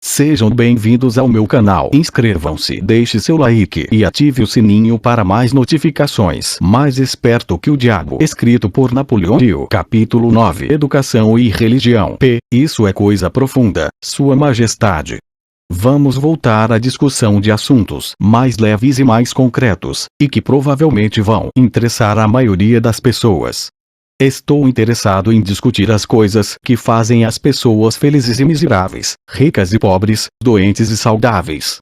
Sejam bem-vindos ao meu canal. Inscrevam-se, deixe seu like e ative o sininho para mais notificações. Mais esperto que o diabo. Escrito por Napoleão Hill. Capítulo 9. Educação e religião. Isso é coisa profunda, Sua Majestade. Vamos voltar à discussão de assuntos mais leves e mais concretos, e que provavelmente vão interessar a maioria das pessoas. Estou interessado em discutir as coisas que fazem as pessoas felizes e miseráveis, ricas e pobres, doentes e saudáveis.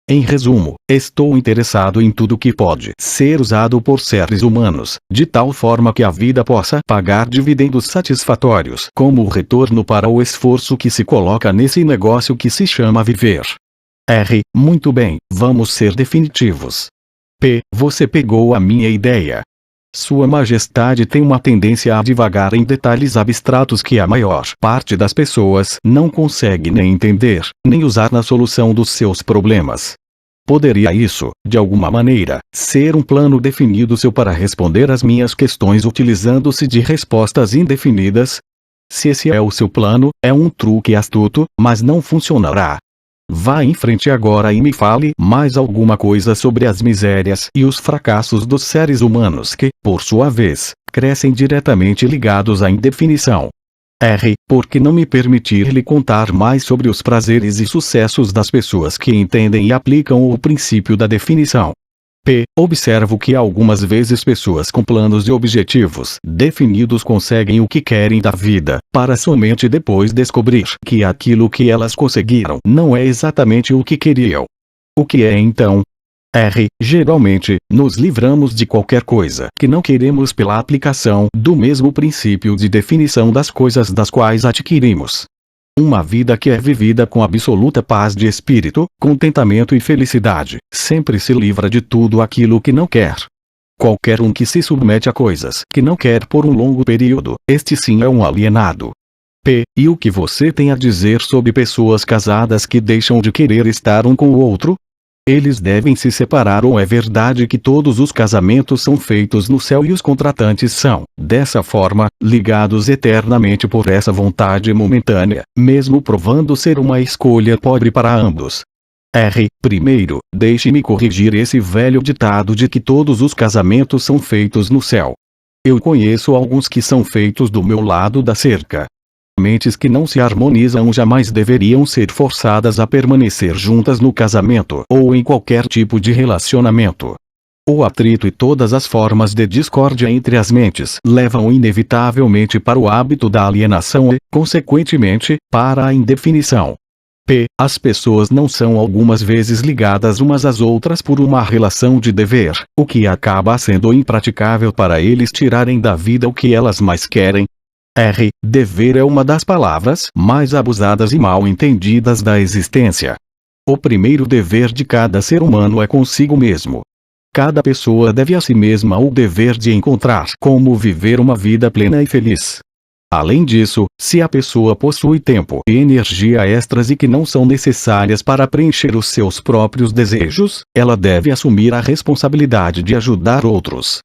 Em resumo, estou interessado em tudo que pode ser usado por seres humanos, de tal forma que a vida possa pagar dividendos satisfatórios como o retorno para o esforço que se coloca nesse negócio que se chama viver. Muito bem, vamos ser definitivos. Você pegou a minha ideia. Sua Majestade tem uma tendência a divagar em detalhes abstratos que a maior parte das pessoas não consegue nem entender, nem usar na solução dos seus problemas. Poderia isso, de alguma maneira, ser um plano definido seu para responder às minhas questões utilizando-se de respostas indefinidas? Se esse é o seu plano, é um truque astuto, mas não funcionará. Vá em frente agora e me fale mais alguma coisa sobre as misérias e os fracassos dos seres humanos que, por sua vez, crescem diretamente ligados à indefinição. Por que não me permitir lhe contar mais sobre os prazeres e sucessos das pessoas que entendem e aplicam o princípio da definição? Observo que algumas vezes pessoas com planos e objetivos definidos conseguem o que querem da vida, para somente depois descobrir que aquilo que elas conseguiram não é exatamente o que queriam. O que é então? Geralmente, nos livramos de qualquer coisa que não queremos pela aplicação do mesmo princípio de definição das coisas das quais adquirimos. Uma vida que é vivida com absoluta paz de espírito, contentamento e felicidade, sempre se livra de tudo aquilo que não quer. Qualquer um que se submete a coisas que não quer por um longo período, este sim é um alienado. E o que você tem a dizer sobre pessoas casadas que deixam de querer estar um com o outro? Eles devem se separar ou é verdade que todos os casamentos são feitos no céu e os contratantes são, dessa forma, ligados eternamente por essa vontade momentânea, mesmo provando ser uma escolha pobre para ambos? Primeiro, deixe-me corrigir esse velho ditado de que todos os casamentos são feitos no céu. Eu conheço alguns que são feitos do meu lado da cerca. Mentes que não se harmonizam jamais deveriam ser forçadas a permanecer juntas no casamento ou em qualquer tipo de relacionamento. O atrito e todas as formas de discórdia entre as mentes levam inevitavelmente para o hábito da alienação e, consequentemente, para a indefinição. As pessoas não são algumas vezes ligadas umas às outras por uma relação de dever, o que acaba sendo impraticável para eles tirarem da vida o que elas mais querem. Dever é uma das palavras mais abusadas e mal entendidas da existência. O primeiro dever de cada ser humano é consigo mesmo. Cada pessoa deve a si mesma o dever de encontrar como viver uma vida plena e feliz. Além disso, se a pessoa possui tempo e energia extras e que não são necessárias para preencher os seus próprios desejos, ela deve assumir a responsabilidade de ajudar outros.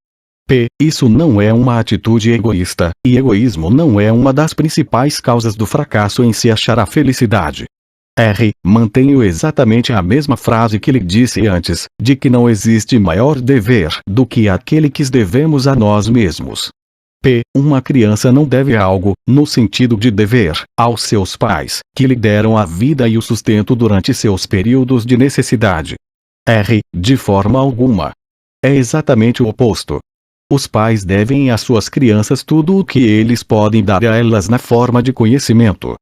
Isso não é uma atitude egoísta, e egoísmo não é uma das principais causas do fracasso em se achar a felicidade. Mantenho exatamente a mesma frase que lhe disse antes, de que não existe maior dever do que aquele que devemos a nós mesmos. Uma criança não deve algo, no sentido de dever, aos seus pais, que lhe deram a vida e o sustento durante seus períodos de necessidade. De forma alguma. É exatamente o oposto. Os pais devem às suas crianças tudo o que eles podem dar a elas na forma de conhecimento.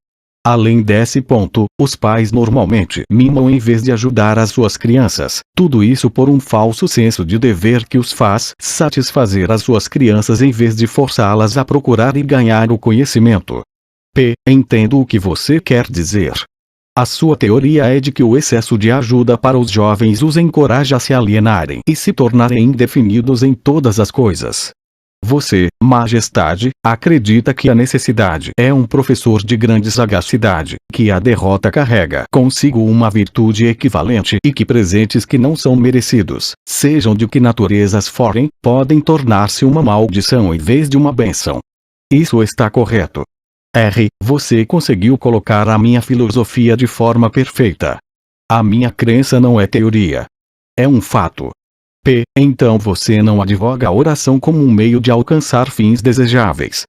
Além desse ponto, os pais normalmente mimam em vez de ajudar as suas crianças, tudo isso por um falso senso de dever que os faz satisfazer as suas crianças em vez de forçá-las a procurar e ganhar o conhecimento. Entendo o que você quer dizer. A sua teoria é de que o excesso de ajuda para os jovens os encoraja a se alienarem e se tornarem indefinidos em todas as coisas. Você, Majestade, acredita que a necessidade é um professor de grande sagacidade, que a derrota carrega consigo uma virtude equivalente e que presentes que não são merecidos, sejam de que naturezas forem, podem tornar-se uma maldição em vez de uma bênção. Isso está correto. R. Você conseguiu colocar a minha filosofia de forma perfeita. A minha crença não é teoria. É um fato. P. Então você não advoga a oração como um meio de alcançar fins desejáveis.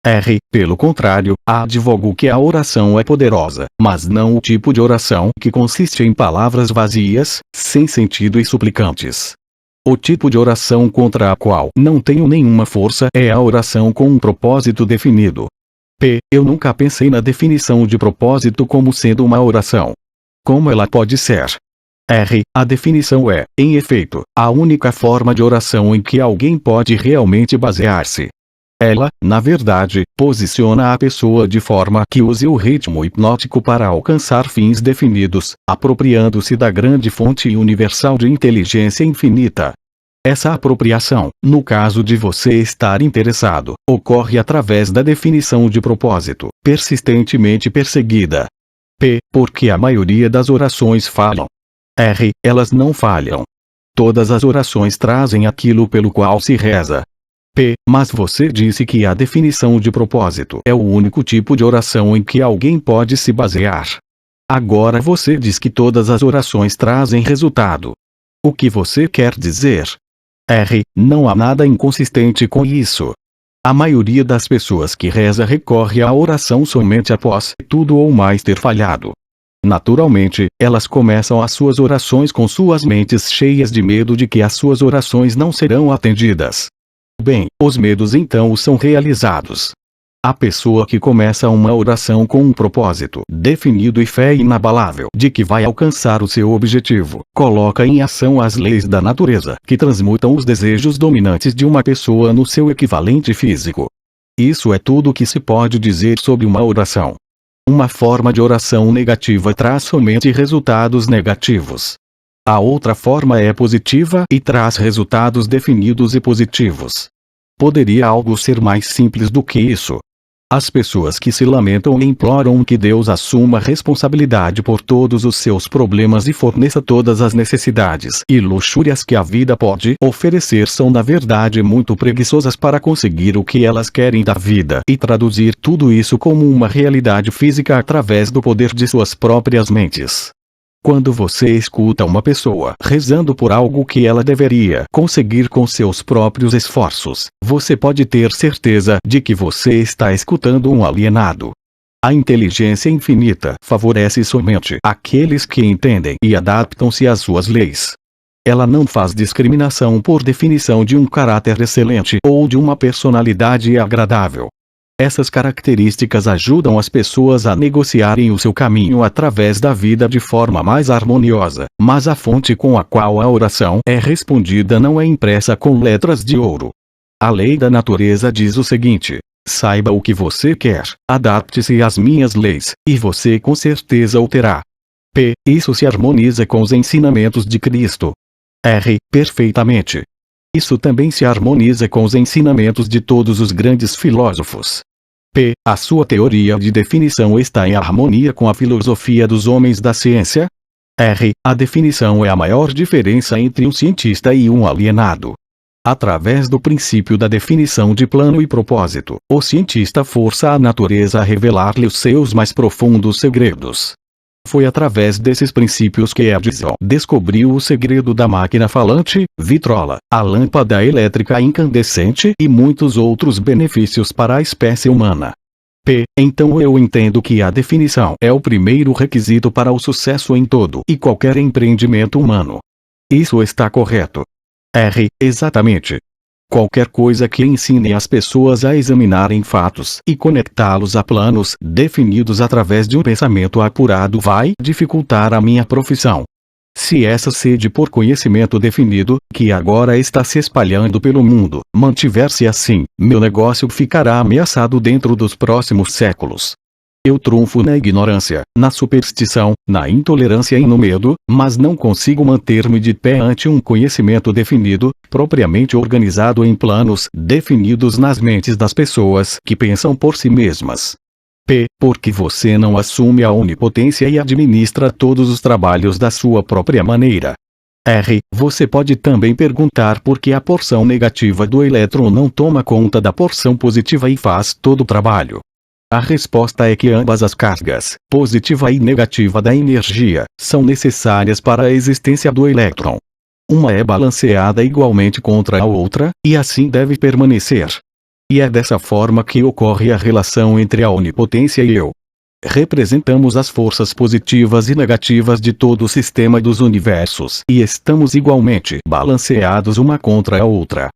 R. Pelo contrário, advogo que a oração é poderosa, mas não o tipo de oração que consiste em palavras vazias, sem sentido e suplicantes. O tipo de oração contra a qual não tenho nenhuma força é a oração com um propósito definido. P. Eu nunca pensei na definição de propósito como sendo uma oração. Como ela pode ser? R. A definição é, em efeito, a única forma de oração em que alguém pode realmente basear-se. Ela, na verdade, posiciona a pessoa de forma que use o ritmo hipnótico para alcançar fins definidos, apropriando-se da grande fonte universal de inteligência infinita. Essa apropriação, no caso de você estar interessado, ocorre através da definição de propósito, persistentemente perseguida. P. Porque a maioria das orações falham. R. Elas não falham. Todas as orações trazem aquilo pelo qual se reza. P. Mas você disse que a definição de propósito é o único tipo de oração em que alguém pode se basear. Agora você diz que todas as orações trazem resultado. O que você quer dizer? R. Não há nada inconsistente com isso. A maioria das pessoas que reza recorre à oração somente após tudo ou mais ter falhado. Naturalmente, elas começam as suas orações com suas mentes cheias de medo de que as suas orações não serão atendidas. Bem, os medos então são realizados. A pessoa que começa uma oração com um propósito definido e fé inabalável de que vai alcançar o seu objetivo, coloca em ação as leis da natureza que transmutam os desejos dominantes de uma pessoa no seu equivalente físico. Isso é tudo o que se pode dizer sobre uma oração. Uma forma de oração negativa traz somente resultados negativos. A outra forma é positiva e traz resultados definidos e positivos. Poderia algo ser mais simples do que isso? As pessoas que se lamentam e imploram que Deus assuma a responsabilidade por todos os seus problemas e forneça todas as necessidades e luxúrias que a vida pode oferecer são na verdade muito preguiçosas para conseguir o que elas querem da vida e traduzir tudo isso como uma realidade física através do poder de suas próprias mentes. Quando você escuta uma pessoa rezando por algo que ela deveria conseguir com seus próprios esforços, você pode ter certeza de que você está escutando um alienado. A inteligência infinita favorece somente aqueles que entendem e adaptam-se às suas leis. Ela não faz discriminação por definição de um caráter excelente ou de uma personalidade agradável. Essas características ajudam as pessoas a negociarem o seu caminho através da vida de forma mais harmoniosa, mas a fonte com a qual a oração é respondida não é impressa com letras de ouro. A lei da natureza diz o seguinte: saiba o que você quer, adapte-se às minhas leis, e você com certeza o terá. P. Isso se harmoniza com os ensinamentos de Cristo. R. Perfeitamente. Isso também se harmoniza com os ensinamentos de todos os grandes filósofos. P. A sua teoria de definição está em harmonia com a filosofia dos homens da ciência? R. A definição é a maior diferença entre um cientista e um alienado. Através do princípio da definição de plano e propósito, o cientista força a natureza a revelar-lhe os seus mais profundos segredos. Foi através desses princípios que Edison descobriu o segredo da máquina falante, vitrola, a lâmpada elétrica incandescente e muitos outros benefícios para a espécie humana. P. Então eu entendo que a definição é o primeiro requisito para o sucesso em todo e qualquer empreendimento humano. Isso está correto. R. Exatamente. Qualquer coisa que ensine as pessoas a examinarem fatos e conectá-los a planos definidos através de um pensamento apurado vai dificultar a minha profissão. Se essa sede por conhecimento definido, que agora está se espalhando pelo mundo, mantiver-se assim, meu negócio ficará ameaçado dentro dos próximos séculos. Eu trunfo na ignorância, na superstição, na intolerância e no medo, mas não consigo manter-me de pé ante um conhecimento definido, propriamente organizado em planos definidos nas mentes das pessoas que pensam por si mesmas. P. Porque você não assume a onipotência e administra todos os trabalhos da sua própria maneira. R. Você pode também perguntar por que a porção negativa do elétron não toma conta da porção positiva e faz todo o trabalho. A resposta é que ambas as cargas, positiva e negativa da energia, são necessárias para a existência do elétron. Uma é balanceada igualmente contra a outra, e assim deve permanecer. E é dessa forma que ocorre a relação entre a onipotência e eu. Representamos as forças positivas e negativas de todo o sistema dos universos e estamos igualmente balanceados uma contra a outra.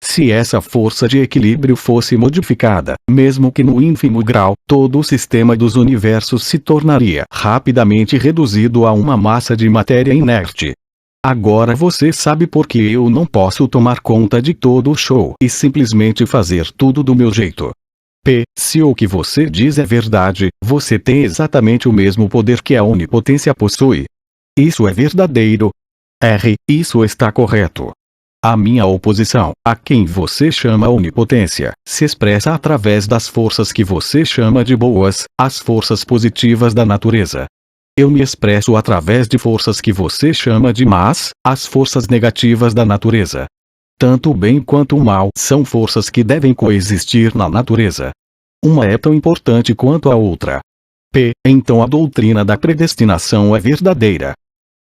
Se essa força de equilíbrio fosse modificada, mesmo que no ínfimo grau, todo o sistema dos universos se tornaria rapidamente reduzido a uma massa de matéria inerte. Agora você sabe por que eu não posso tomar conta de todo o show e simplesmente fazer tudo do meu jeito. Se o que você diz é verdade, você tem exatamente o mesmo poder que a onipotência possui. Isso é verdadeiro? Isso está correto. A minha oposição, a quem você chama onipotência, se expressa através das forças que você chama de boas, as forças positivas da natureza. Eu me expresso através de forças que você chama de más, as forças negativas da natureza. Tanto o bem quanto o mal são forças que devem coexistir na natureza. Uma é tão importante quanto a outra. Então a doutrina da predestinação é verdadeira.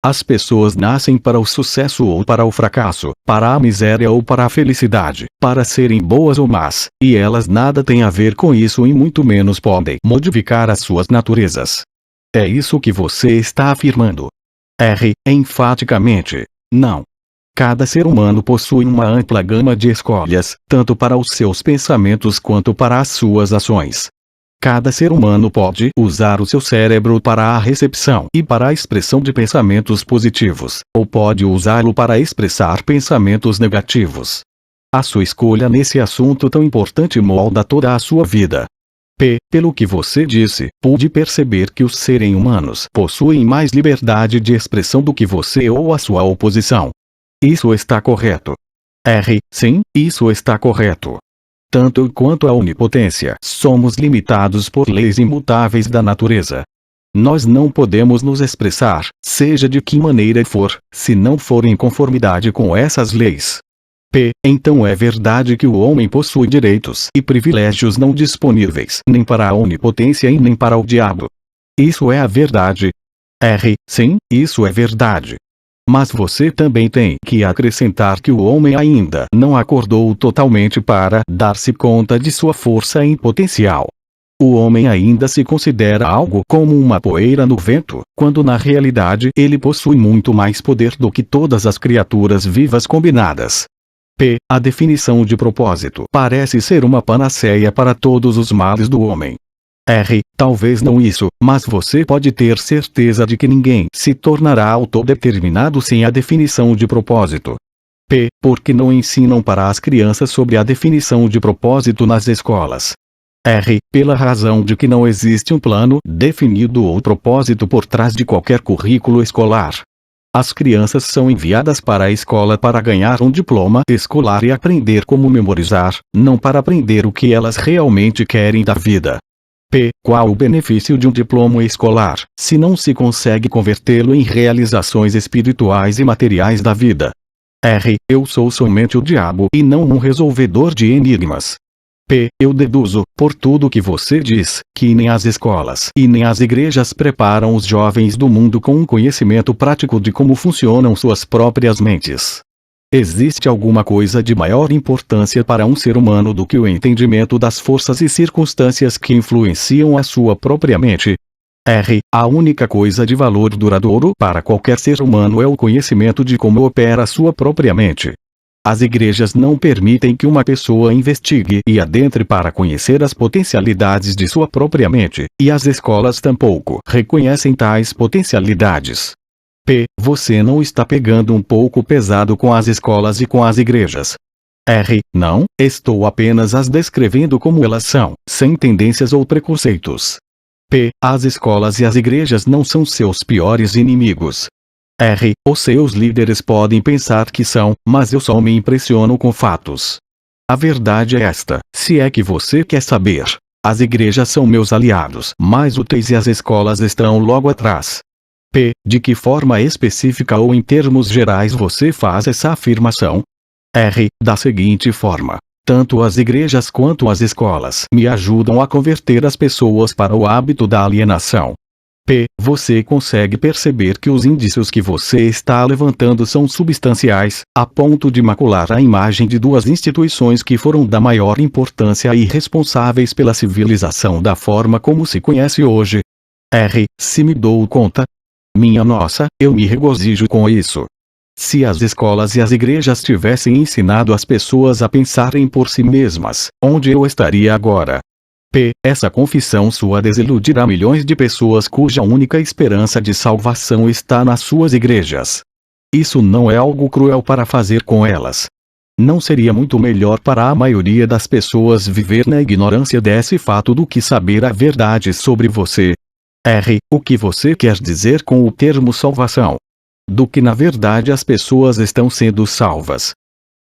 As pessoas nascem para o sucesso ou para o fracasso, para a miséria ou para a felicidade, para serem boas ou más, e elas nada têm a ver com isso e muito menos podem modificar as suas naturezas. É isso que você está afirmando. Enfaticamente, não. Cada ser humano possui uma ampla gama de escolhas, tanto para os seus pensamentos quanto para as suas ações. Cada ser humano pode usar o seu cérebro para a recepção e para a expressão de pensamentos positivos, ou pode usá-lo para expressar pensamentos negativos. A sua escolha nesse assunto tão importante molda toda a sua vida. Pelo que você disse, pude perceber que os seres humanos possuem mais liberdade de expressão do que você ou a sua oposição. Isso está correto. Sim, isso está correto. Tanto eu quanto a onipotência somos limitados por leis imutáveis da natureza. Nós não podemos nos expressar, seja de que maneira for, se não for em conformidade com essas leis. Então é verdade que o homem possui direitos e privilégios não disponíveis nem para a onipotência e nem para o diabo. Isso é a verdade. Sim, isso é verdade. Mas você também tem que acrescentar que o homem ainda não acordou totalmente para dar-se conta de sua força em potencial. O homem ainda se considera algo como uma poeira no vento, quando na realidade ele possui muito mais poder do que todas as criaturas vivas combinadas. A definição de propósito parece ser uma panaceia para todos os males do homem. Talvez não isso, mas você pode ter certeza de que ninguém se tornará autodeterminado sem a definição de propósito. Porque não ensinam para as crianças sobre a definição de propósito nas escolas. Pela razão de que não existe um plano definido ou propósito por trás de qualquer currículo escolar. As crianças são enviadas para a escola para ganhar um diploma escolar e aprender como memorizar, não para aprender o que elas realmente querem da vida. Qual o benefício de um diploma escolar, se não se consegue convertê-lo em realizações espirituais e materiais da vida? Eu sou somente o diabo e não um resolvedor de enigmas. Eu deduzo, por tudo que você diz, que nem as escolas e nem as igrejas preparam os jovens do mundo com um conhecimento prático de como funcionam suas próprias mentes. Existe alguma coisa de maior importância para um ser humano do que o entendimento das forças e circunstâncias que influenciam a sua própria mente? A única coisa de valor duradouro para qualquer ser humano é o conhecimento de como opera a sua própria mente. As igrejas não permitem que uma pessoa investigue e adentre para conhecer as potencialidades de sua própria mente, e as escolas tampouco reconhecem tais potencialidades. Você não está pegando um pouco pesado com as escolas e com as igrejas? Não, estou apenas as descrevendo como elas são, sem tendências ou preconceitos. As escolas e as igrejas não são seus piores inimigos. Os seus líderes podem pensar que são, mas eu só me impressiono com fatos. A verdade é esta, se é que você quer saber. As igrejas são meus aliados mais úteis e as escolas estão logo atrás. De que forma específica ou em termos gerais você faz essa afirmação? Da seguinte forma. Tanto as igrejas quanto as escolas me ajudam a converter as pessoas para o hábito da alienação. Você consegue perceber que os indícios que você está levantando são substanciais, a ponto de macular a imagem de duas instituições que foram da maior importância e responsáveis pela civilização da forma como se conhece hoje. Se me dou conta. Minha nossa, eu me regozijo com isso. Se as escolas e as igrejas tivessem ensinado as pessoas a pensarem por si mesmas, onde eu estaria agora? Essa confissão sua desiludirá milhões de pessoas cuja única esperança de salvação está nas suas igrejas. Isso não é algo cruel para fazer com elas. Não seria muito melhor para a maioria das pessoas viver na ignorância desse fato do que saber a verdade sobre você? O que você quer dizer com o termo salvação? Do que na verdade as pessoas estão sendo salvas.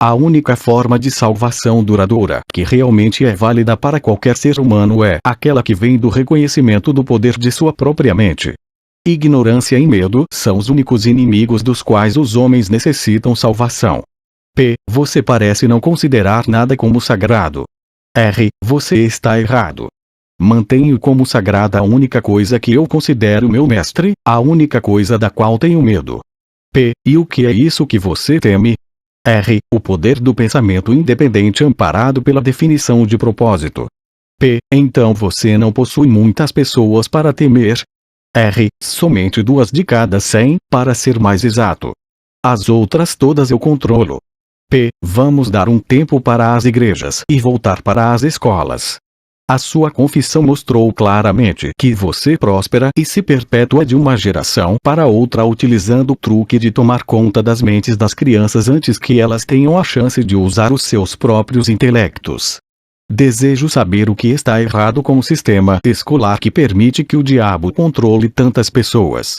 A única forma de salvação duradoura que realmente é válida para qualquer ser humano é aquela que vem do reconhecimento do poder de sua própria mente. Ignorância e medo são os únicos inimigos dos quais os homens necessitam salvação. Você parece não considerar nada como sagrado. Você está errado. Mantenho como sagrada a única coisa que eu considero meu mestre, a única coisa da qual tenho medo. E o que é isso que você teme? O poder do pensamento independente amparado pela definição de propósito. Então você não possui muitas pessoas para temer? Somente 2 de cada 100, para ser mais exato. As outras todas eu controlo. Vamos dar um tempo para as igrejas e voltar para as escolas. A sua confissão mostrou claramente que você próspera e se perpetua de uma geração para outra utilizando o truque de tomar conta das mentes das crianças antes que elas tenham a chance de usar os seus próprios intelectos. Desejo saber o que está errado com o sistema escolar que permite que o diabo controle tantas pessoas.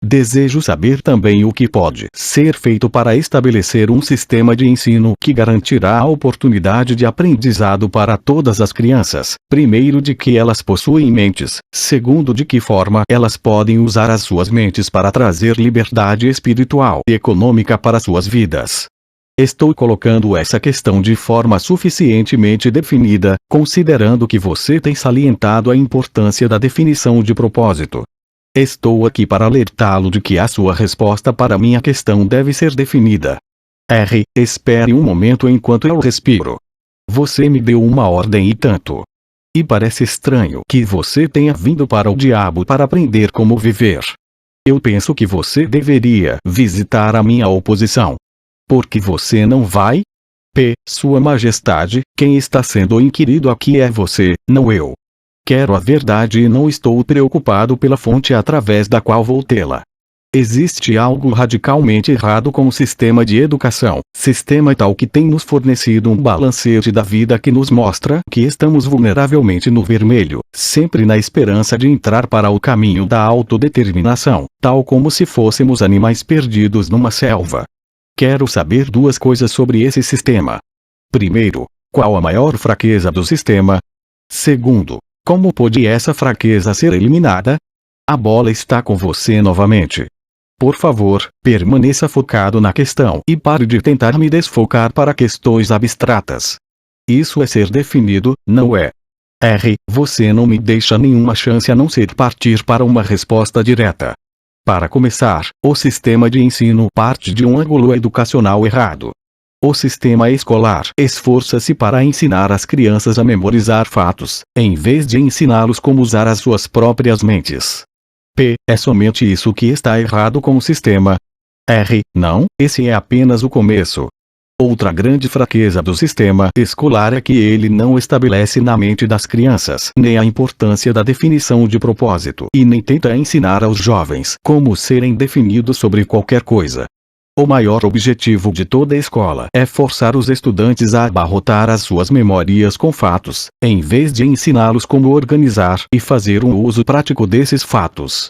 Desejo saber também o que pode ser feito para estabelecer um sistema de ensino que garantirá a oportunidade de aprendizado para todas as crianças, primeiro de que elas possuem mentes, segundo de que forma elas podem usar as suas mentes para trazer liberdade espiritual e econômica para suas vidas. Estou colocando essa questão de forma suficientemente definida, considerando que você tem salientado a importância da definição de propósito. Estou aqui para alertá-lo de que a sua resposta para minha questão deve ser definida. Espere um momento enquanto eu respiro. Você me deu uma ordem e tanto. E parece estranho que você tenha vindo para o diabo para aprender como viver. Eu penso que você deveria visitar a minha oposição. Por que você não vai? Sua Majestade, quem está sendo inquirido aqui é você, não eu. Quero a verdade e não estou preocupado pela fonte através da qual vou tê-la. Existe algo radicalmente errado com o sistema de educação, sistema tal que tem nos fornecido um balancete da vida que nos mostra que estamos vulneravelmente no vermelho, sempre na esperança de entrar para o caminho da autodeterminação, tal como se fôssemos animais perdidos numa selva. Quero saber 2 coisas sobre esse sistema. Primeiro, qual a maior fraqueza do sistema? Segundo, como pode essa fraqueza ser eliminada? A bola está com você novamente. Por favor, permaneça focado na questão e pare de tentar me desfocar para questões abstratas. Isso é ser definido, não é? Você não me deixa nenhuma chance a não ser partir para uma resposta direta. Para começar, o sistema de ensino parte de um ângulo educacional errado. O sistema escolar esforça-se para ensinar as crianças a memorizar fatos, em vez de ensiná-los como usar as suas próprias mentes. É somente isso que está errado com o sistema. Não, esse é apenas o começo. Outra grande fraqueza do sistema escolar é que ele não estabelece na mente das crianças nem a importância da definição de propósito e nem tenta ensinar aos jovens como serem definidos sobre qualquer coisa. O maior objetivo de toda escola é forçar os estudantes a abarrotar as suas memórias com fatos, em vez de ensiná-los como organizar e fazer um uso prático desses fatos.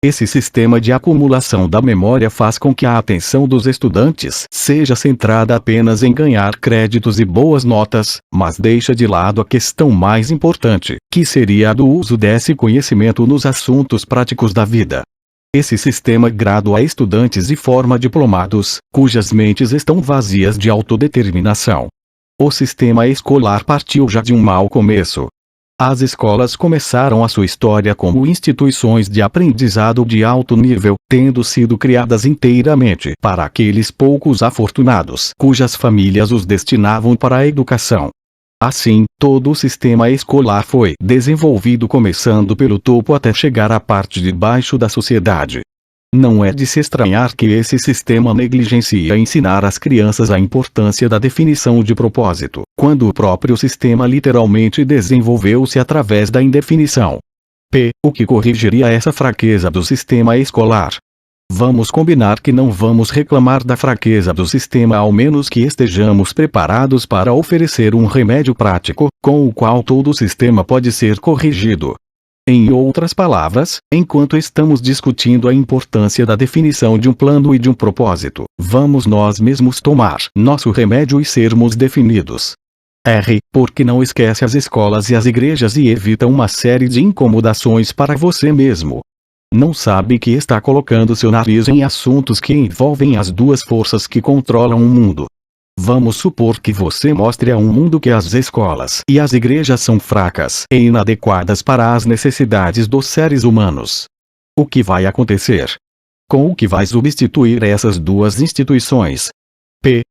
Esse sistema de acumulação da memória faz com que a atenção dos estudantes seja centrada apenas em ganhar créditos e boas notas, mas deixa de lado a questão mais importante, que seria a do uso desse conhecimento nos assuntos práticos da vida. Esse sistema gradua estudantes e forma diplomados, cujas mentes estão vazias de autodeterminação. O sistema escolar partiu já de um mau começo. As escolas começaram a sua história como instituições de aprendizado de alto nível, tendo sido criadas inteiramente para aqueles poucos afortunados cujas famílias os destinavam para a educação. Assim, todo o sistema escolar foi desenvolvido começando pelo topo até chegar à parte de baixo da sociedade. Não é de se estranhar que esse sistema negligencia ensinar às crianças a importância da definição de propósito, quando o próprio sistema literalmente desenvolveu-se através da indefinição. O que corrigiria essa fraqueza do sistema escolar? Vamos combinar que não vamos reclamar da fraqueza do sistema ao menos que estejamos preparados para oferecer um remédio prático, com o qual todo o sistema pode ser corrigido. Em outras palavras, enquanto estamos discutindo a importância da definição de um plano e de um propósito, vamos nós mesmos tomar nosso remédio e sermos definidos. Porque não esquece as escolas e as igrejas e evita uma série de incomodações para você mesmo. Não sabe que está colocando seu nariz em assuntos que envolvem as duas forças que controlam o mundo. Vamos supor que você mostre a um mundo que as escolas e as igrejas são fracas e inadequadas para as necessidades dos seres humanos. O que vai acontecer? Com o que vai substituir essas duas instituições?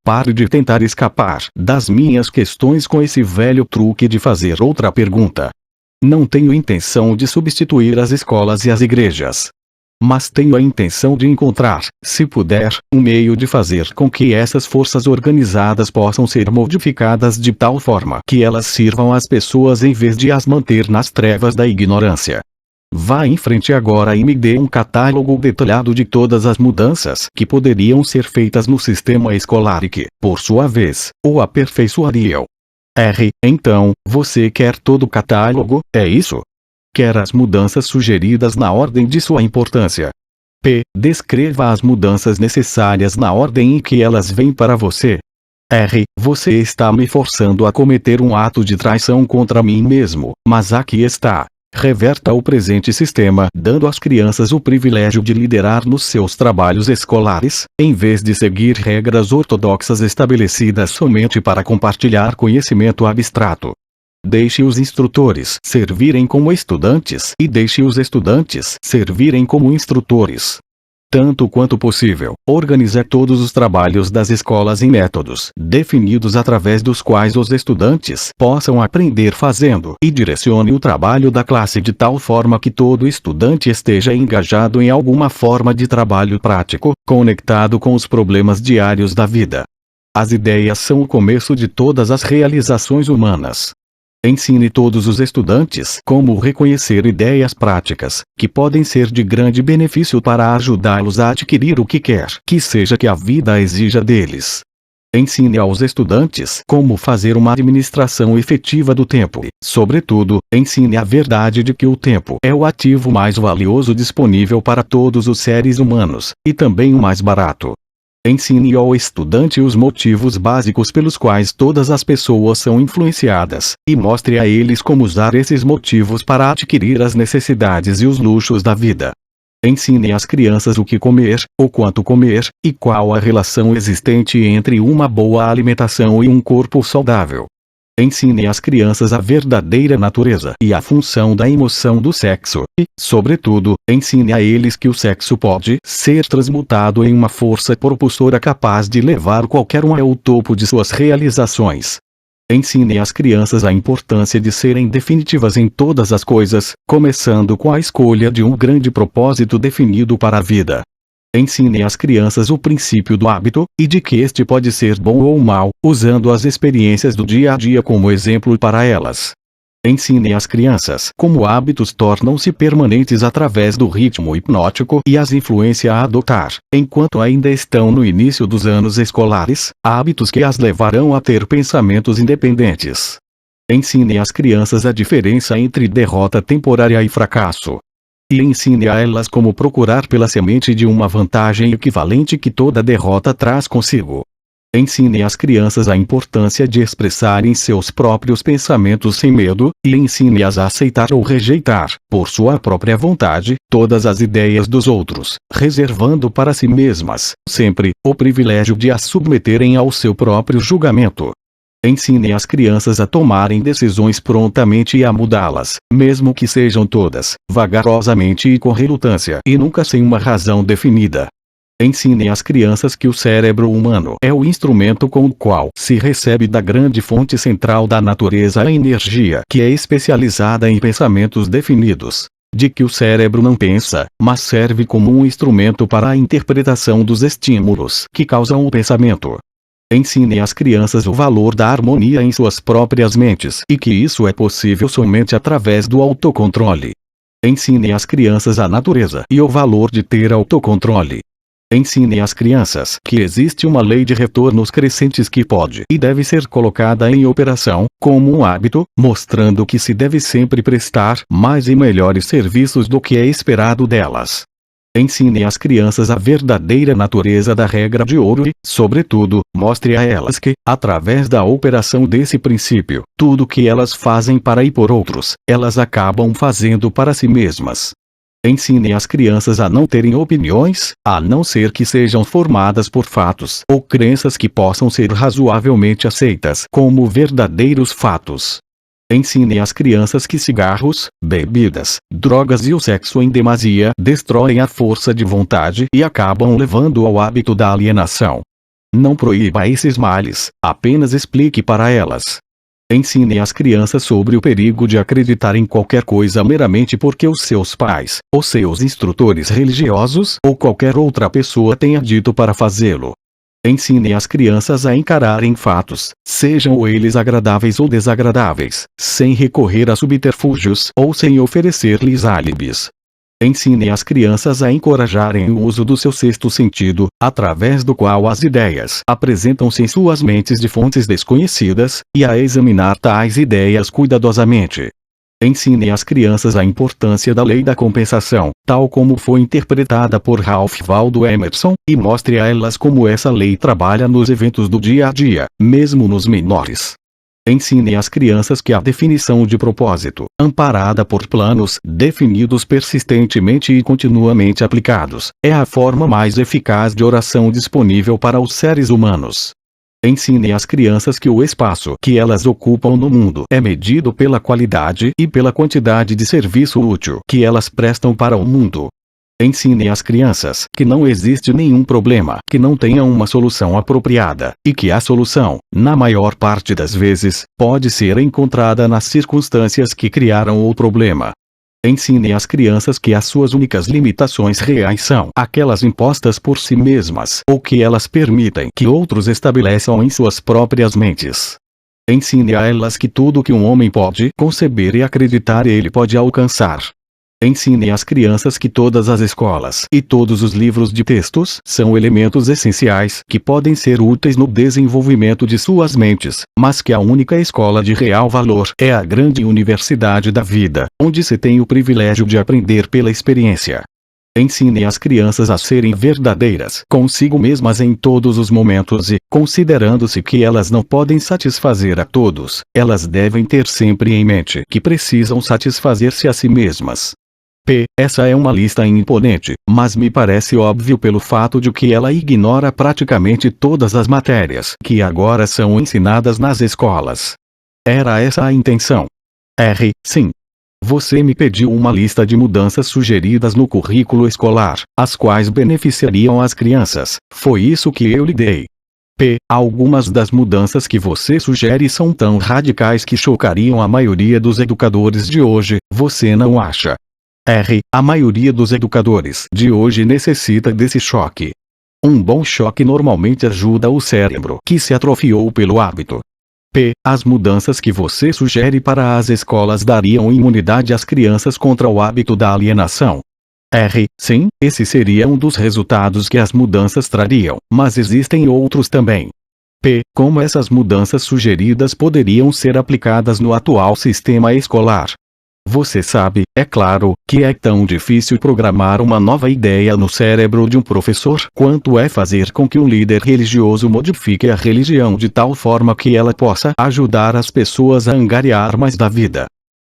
Pare de tentar escapar das minhas questões com esse velho truque de fazer outra pergunta. Não tenho intenção de substituir as escolas e as igrejas. Mas tenho a intenção de encontrar, se puder, um meio de fazer com que essas forças organizadas possam ser modificadas de tal forma que elas sirvam às pessoas em vez de as manter nas trevas da ignorância. Vá em frente agora e me dê um catálogo detalhado de todas as mudanças que poderiam ser feitas no sistema escolar e que, por sua vez, o aperfeiçoariam. Então, você quer todo o catálogo, é isso? Quer as mudanças sugeridas na ordem de sua importância. Descreva as mudanças necessárias na ordem em que elas vêm para você. Você está me forçando a cometer um ato de traição contra mim mesmo, mas aqui está. Reverta o presente sistema, dando às crianças o privilégio de liderar nos seus trabalhos escolares, em vez de seguir regras ortodoxas estabelecidas somente para compartilhar conhecimento abstrato. Deixe os instrutores servirem como estudantes e deixe os estudantes servirem como instrutores. Tanto quanto possível, organize todos os trabalhos das escolas em métodos definidos através dos quais os estudantes possam aprender fazendo e direcione o trabalho da classe de tal forma que todo estudante esteja engajado em alguma forma de trabalho prático, conectado com os problemas diários da vida. As ideias são o começo de todas as realizações humanas. Ensine todos os estudantes como reconhecer ideias práticas, que podem ser de grande benefício para ajudá-los a adquirir o que quer que seja que a vida exija deles. Ensine aos estudantes como fazer uma administração efetiva do tempo e, sobretudo, ensine a verdade de que o tempo é o ativo mais valioso disponível para todos os seres humanos, e também o mais barato. Ensine ao estudante os motivos básicos pelos quais todas as pessoas são influenciadas, e mostre a eles como usar esses motivos para adquirir as necessidades e os luxos da vida. Ensine às crianças o que comer, o quanto comer, e qual a relação existente entre uma boa alimentação e um corpo saudável. Ensine às crianças a verdadeira natureza e a função da emoção do sexo, e, sobretudo, ensine a eles que o sexo pode ser transmutado em uma força propulsora capaz de levar qualquer um ao topo de suas realizações. Ensine às crianças a importância de serem definitivas em todas as coisas, começando com a escolha de um grande propósito definido para a vida. Ensine às crianças o princípio do hábito, e de que este pode ser bom ou mau, usando as experiências do dia a dia como exemplo para elas. Ensine às crianças como hábitos tornam-se permanentes através do ritmo hipnótico e as influencia a adotar, enquanto ainda estão no início dos anos escolares, hábitos que as levarão a ter pensamentos independentes. Ensine às crianças a diferença entre derrota temporária e fracasso. E ensine a elas como procurar pela semente de uma vantagem equivalente que toda derrota traz consigo. Ensine às crianças a importância de expressarem seus próprios pensamentos sem medo, e ensine-as a aceitar ou rejeitar, por sua própria vontade, todas as ideias dos outros, reservando para si mesmas, sempre, o privilégio de as submeterem ao seu próprio julgamento. Ensine as crianças a tomarem decisões prontamente e a mudá-las, mesmo que sejam todas, vagarosamente e com relutância e nunca sem uma razão definida. Ensine às crianças que o cérebro humano é o instrumento com o qual se recebe da grande fonte central da natureza a energia que é especializada em pensamentos definidos. De que o cérebro não pensa, mas serve como um instrumento para a interpretação dos estímulos que causam o pensamento. Ensine às crianças o valor da harmonia em suas próprias mentes e que isso é possível somente através do autocontrole. Ensine às crianças a natureza e o valor de ter autocontrole. Ensine às crianças que existe uma lei de retornos crescentes que pode e deve ser colocada em operação, como um hábito, mostrando que se deve sempre prestar mais e melhores serviços do que é esperado delas. Ensine às crianças a verdadeira natureza da regra de ouro e, sobretudo, mostre a elas que, através da operação desse princípio, tudo que elas fazem para e por outros, elas acabam fazendo para si mesmas. Ensine as crianças a não terem opiniões, a não ser que sejam formadas por fatos ou crenças que possam ser razoavelmente aceitas como verdadeiros fatos. Ensine às crianças que cigarros, bebidas, drogas e o sexo em demasia destroem a força de vontade e acabam levando ao hábito da alienação. Não proíba esses males, apenas explique para elas. Ensine às crianças sobre o perigo de acreditar em qualquer coisa meramente porque os seus pais, os seus instrutores religiosos ou qualquer outra pessoa tenha dito para fazê-lo. Ensine as crianças a encararem fatos, sejam eles agradáveis ou desagradáveis, sem recorrer a subterfúgios ou sem oferecer-lhes álibis. Ensine as crianças a encorajarem o uso do seu sexto sentido, através do qual as ideias apresentam-se em suas mentes de fontes desconhecidas, e a examinar tais ideias cuidadosamente. Ensine às crianças a importância da lei da compensação, tal como foi interpretada por Ralph Waldo Emerson, e mostre a elas como essa lei trabalha nos eventos do dia a dia, mesmo nos menores. Ensine às crianças que a definição de propósito, amparada por planos definidos persistentemente e continuamente aplicados, é a forma mais eficaz de oração disponível para os seres humanos. Ensine às crianças que o espaço que elas ocupam no mundo é medido pela qualidade e pela quantidade de serviço útil que elas prestam para o mundo. Ensine às crianças que não existe nenhum problema que não tenha uma solução apropriada, e que a solução, na maior parte das vezes, pode ser encontrada nas circunstâncias que criaram o problema. Ensine às crianças que as suas únicas limitações reais são aquelas impostas por si mesmas ou que elas permitem que outros estabeleçam em suas próprias mentes. Ensine a elas que tudo que um homem pode conceber e acreditar ele pode alcançar. Ensine às crianças que todas as escolas e todos os livros de textos são elementos essenciais que podem ser úteis no desenvolvimento de suas mentes, mas que a única escola de real valor é a grande universidade da vida, onde se tem o privilégio de aprender pela experiência. Ensine as crianças a serem verdadeiras consigo mesmas em todos os momentos e, considerando-se que elas não podem satisfazer a todos, elas devem ter sempre em mente que precisam satisfazer-se a si mesmas. Essa é uma lista imponente, mas me parece óbvio pelo fato de que ela ignora praticamente todas as matérias que agora são ensinadas nas escolas. Era essa a intenção? Sim. Você me pediu uma lista de mudanças sugeridas no currículo escolar, as quais beneficiariam as crianças. Foi isso que eu lhe dei. Algumas das mudanças que você sugere são tão radicais que chocariam a maioria dos educadores de hoje, você não acha? A maioria dos educadores de hoje necessita desse choque. Um bom choque normalmente ajuda o cérebro que se atrofiou pelo hábito. As mudanças que você sugere para as escolas dariam imunidade às crianças contra o hábito da alienação. Sim, esse seria um dos resultados que as mudanças trariam, mas existem outros também. Como essas mudanças sugeridas poderiam ser aplicadas no atual sistema escolar? Você sabe, é claro, que é tão difícil programar uma nova ideia no cérebro de um professor quanto é fazer com que um líder religioso modifique a religião de tal forma que ela possa ajudar as pessoas a angariar mais da vida.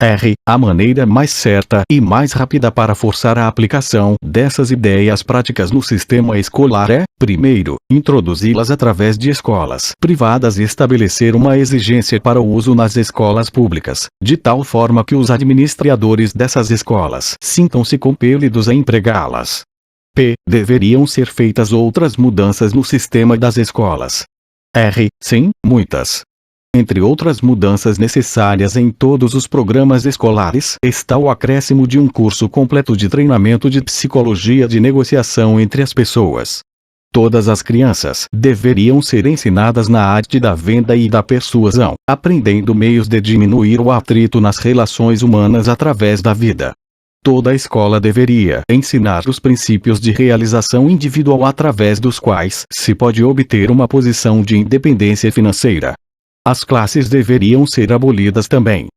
R. A maneira mais certa e mais rápida para forçar a aplicação dessas ideias práticas no sistema escolar é, primeiro, introduzi-las através de escolas privadas e estabelecer uma exigência para o uso nas escolas públicas, de tal forma que os administradores dessas escolas sintam-se compelidos a empregá-las. P. Deveriam ser feitas outras mudanças no sistema das escolas. R. Sim, muitas. Entre outras mudanças necessárias em todos os programas escolares está o acréscimo de um curso completo de treinamento de psicologia de negociação entre as pessoas. Todas as crianças deveriam ser ensinadas na arte da venda e da persuasão, aprendendo meios de diminuir o atrito nas relações humanas através da vida. Toda a escola deveria ensinar os princípios de realização individual através dos quais se pode obter uma posição de independência financeira. As classes deveriam ser abolidas também.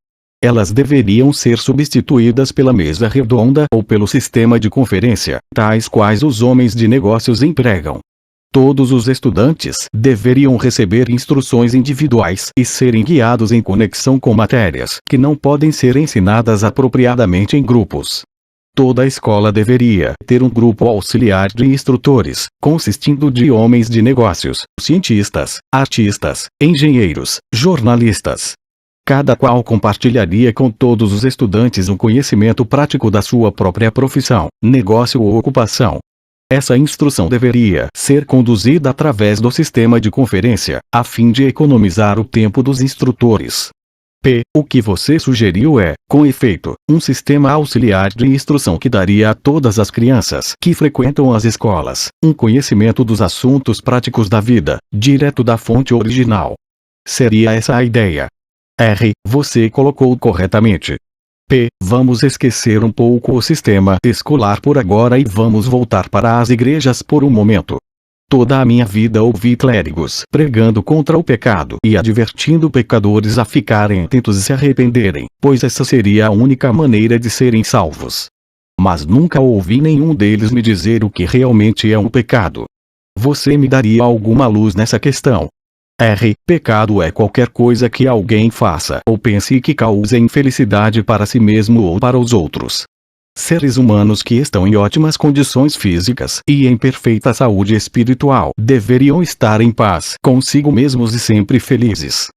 Elas deveriam ser substituídas pela mesa redonda ou pelo sistema de conferência, tais quais os homens de negócios empregam. Todos os estudantes deveriam receber instruções individuais e serem guiados em conexão com matérias que não podem ser ensinadas apropriadamente em grupos. Toda a escola deveria ter um grupo auxiliar de instrutores, consistindo de homens de negócios, cientistas, artistas, engenheiros, jornalistas. Cada qual compartilharia com todos os estudantes um conhecimento prático da sua própria profissão, negócio ou ocupação. Essa instrução deveria ser conduzida através do sistema de conferência, a fim de economizar o tempo dos instrutores. P. O que você sugeriu é, com efeito, um sistema auxiliar de instrução que daria a todas as crianças que frequentam as escolas um conhecimento dos assuntos práticos da vida, direto da fonte original. Seria essa a ideia. R. Você colocou corretamente. P. Vamos esquecer um pouco o sistema escolar por agora e vamos voltar para as igrejas por um momento. Toda a minha vida ouvi clérigos pregando contra o pecado e advertindo pecadores a ficarem atentos e se arrependerem, pois essa seria a única maneira de serem salvos. Mas nunca ouvi nenhum deles me dizer o que realmente é um pecado. Você me daria alguma luz nessa questão? R. Pecado é qualquer coisa que alguém faça ou pense que cause infelicidade para si mesmo ou para os outros. Seres humanos que estão em ótimas condições físicas e em perfeita saúde espiritual deveriam estar em paz consigo mesmos e sempre felizes.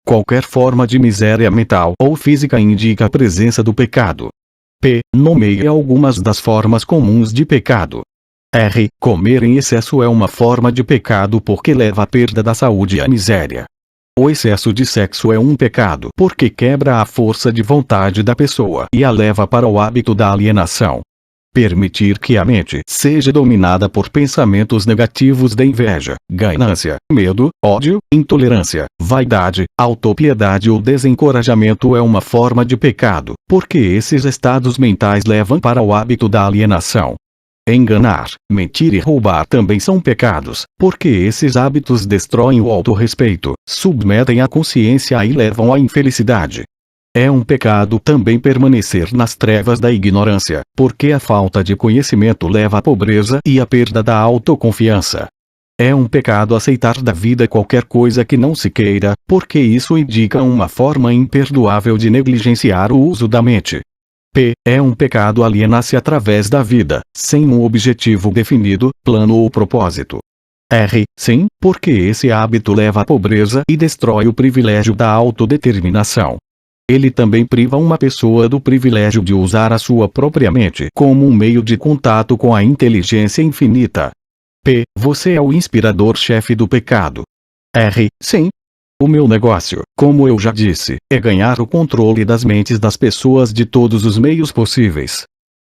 Qualquer forma de miséria mental ou física indica a presença do pecado. P. Nomeie algumas das formas comuns de pecado. R. Comer em excesso é uma forma de pecado porque leva à perda da saúde e à miséria. O excesso de sexo é um pecado porque quebra a força de vontade da pessoa e a leva para o hábito da alienação. Permitir que a mente seja dominada por pensamentos negativos da inveja, ganância, medo, ódio, intolerância, vaidade, autopiedade ou desencorajamento é uma forma de pecado, porque esses estados mentais levam para o hábito da alienação. Enganar, mentir e roubar também são pecados, porque esses hábitos destroem o autorrespeito, submetem a consciência e levam à infelicidade. É um pecado também permanecer nas trevas da ignorância, porque a falta de conhecimento leva à pobreza e à perda da autoconfiança. É um pecado aceitar da vida qualquer coisa que não se queira, porque isso indica uma forma imperdoável de negligenciar o uso da mente. P. É um pecado alienar-se através da vida, sem um objetivo definido, plano ou propósito. R. Sim, porque esse hábito leva à pobreza e destrói o privilégio da autodeterminação. Ele também priva uma pessoa do privilégio de usar a sua própria mente como um meio de contato com a inteligência infinita. P. Você é o inspirador-chefe do pecado. R. Sim. O meu negócio, como eu já disse, é ganhar o controle das mentes das pessoas de todos os meios possíveis.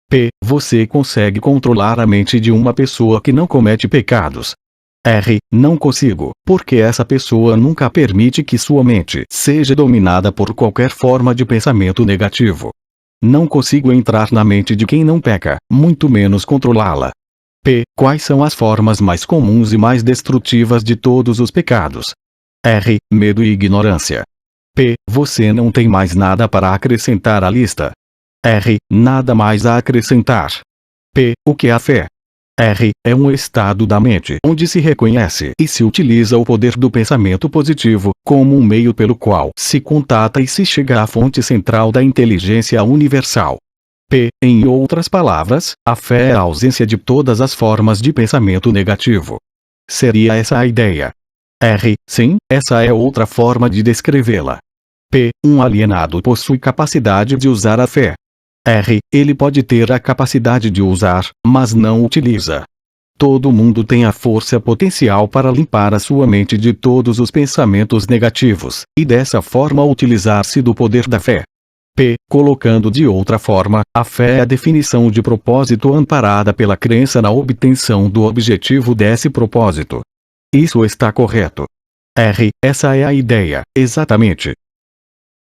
P. Você consegue controlar a mente de uma pessoa que não comete pecados. R. Não consigo, porque essa pessoa nunca permite que sua mente seja dominada por qualquer forma de pensamento negativo. Não consigo entrar na mente de quem não peca, muito menos controlá-la. P. Quais são as formas mais comuns e mais destrutivas de todos os pecados? R. Medo e ignorância. P. Você não tem mais nada para acrescentar à lista. R. Nada mais a acrescentar. P. O que é a fé? R é um estado da mente onde se reconhece e se utiliza o poder do pensamento positivo, como um meio pelo qual se contata e se chega à fonte central da inteligência universal. P, em outras palavras, a fé é a ausência de todas as formas de pensamento negativo. Seria essa a ideia? R, sim, essa é outra forma de descrevê-la. P, um alienado possui capacidade de usar a fé. R, ele pode ter a capacidade de usar, mas não utiliza. Todo mundo tem a força potencial para limpar a sua mente de todos os pensamentos negativos, e dessa forma utilizar-se do poder da fé. P, colocando de outra forma, a fé é a definição de propósito amparada pela crença na obtenção do objetivo desse propósito. Isso está correto. R, essa é a ideia, exatamente.